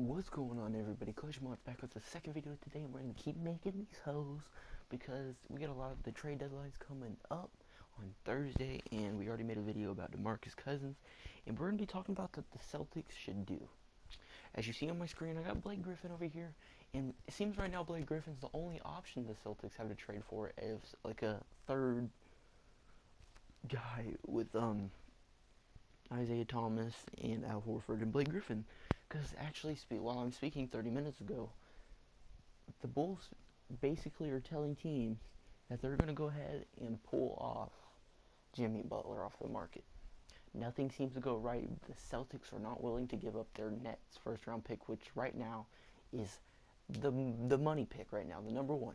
What's going on, everybody? Coach back with the second video today, and we're going to keep making these hoes because we got a lot of the trade deadlines coming up on Thursday, and we already made a video about DeMarcus Cousins, and we're going to be talking about what the Celtics should do. As you see on my screen, I got Blake Griffin over here, and it seems right now Blake Griffin's the only option the Celtics have to trade for as like a third guy with Isaiah Thomas and Al Horford and Blake Griffin. Because actually, while I'm speaking 30 minutes ago, the Bulls basically are telling teams that they're going to go ahead and pull off Jimmy Butler off the market. Nothing seems to go right. The Celtics are not willing to give up their Nets first-round pick, which right now is the money pick right now, the number one.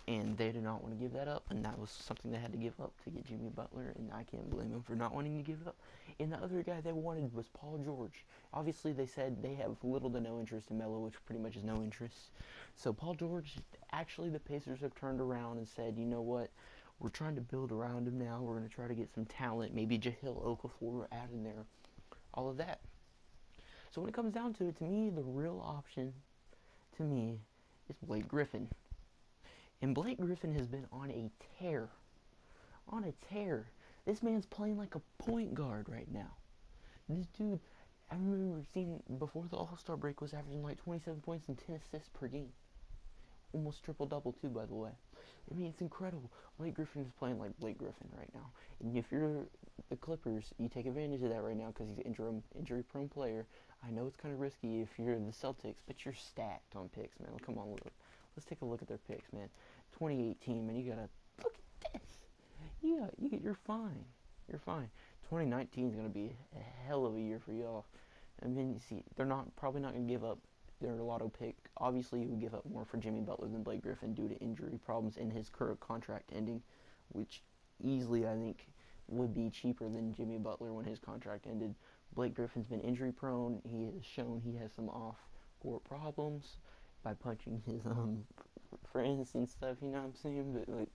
And they did not want to give that up, and that was something they had to give up to get Jimmy Butler, and I can't blame them for not wanting to give it up. And the other guy they wanted was Paul George. Obviously, they said they have little to no interest in Melo, which pretty much is no interest. So Paul George, actually the Pacers have turned around and said, you know what, we're trying to build around him now. We're going to try to get some talent, maybe Jahlil Okafor out in there, all of that. So when it comes down to it, to me, the real option, to me, is Blake Griffin. And Blake Griffin has been on a tear. On a tear. This man's playing like a point guard right now. This dude, I remember seeing before the All-Star break, was averaging like 27 points and 10 assists per game. Almost triple-double too, by the way. I mean, it's incredible. Blake Griffin is playing like Blake Griffin right now. And if you're the Clippers, you take advantage of that right now because he's an injury-prone player. I know it's kind of risky if you're the Celtics, but you're stacked on picks, man. Come on, let's take a look at their picks, man. 2018, man, you gotta look at this. You're fine. You're fine. 2019 is gonna be a hell of a year for y'all. I mean, you see, they're probably not gonna give up their lotto pick. Obviously, you would give up more for Jimmy Butler than Blake Griffin due to injury problems in his current contract ending, which easily I think would be cheaper than Jimmy Butler when his contract ended. Blake Griffin's been injury prone. He has shown he has some off-court problems by punching his friends and stuff, you know what I'm saying? But like,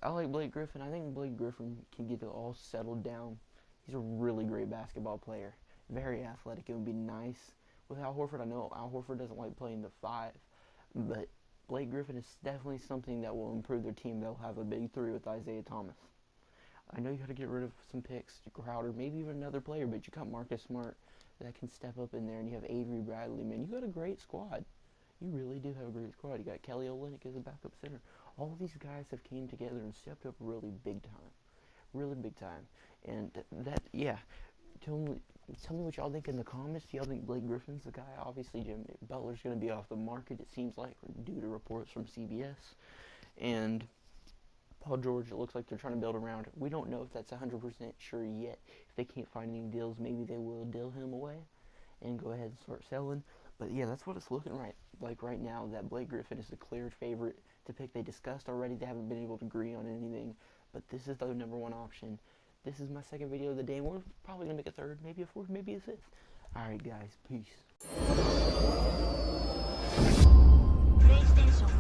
I like Blake Griffin. I think Blake Griffin can get it all settled down. He's a really great basketball player, very athletic. It would be nice with Al Horford. I know Al Horford doesn't like playing the 5, but Blake Griffin is definitely something that will improve their team. They'll have a big 3 with Isaiah Thomas. I know you got to get rid of some picks, Crowder, maybe even another player, but you got Marcus Smart that can step up in there, and you have Avery Bradley. Man, you got a great squad. You really do have a great squad. You got Kelly Olynyk as a backup center. All of these guys have came together and stepped up really big time. Really big time. And that, yeah. Tell me what y'all think in the comments. Do y'all think Blake Griffin's the guy? Obviously, Jimmy Butler's going to be off the market, it seems like, due to reports from CBS. And Paul George, it looks like they're trying to build around. We don't know if that's 100% sure yet. If they can't find any deals, maybe they will deal him away and go ahead and start selling. But yeah, that's what it's looking like right now, that Blake Griffin is the clear favorite to pick. They discussed already. They haven't been able to agree on anything. But this is the number one option. This is my second video of the day, and we're probably going to make a third, maybe a fourth, maybe a fifth. Alright, guys. Peace. PlayStation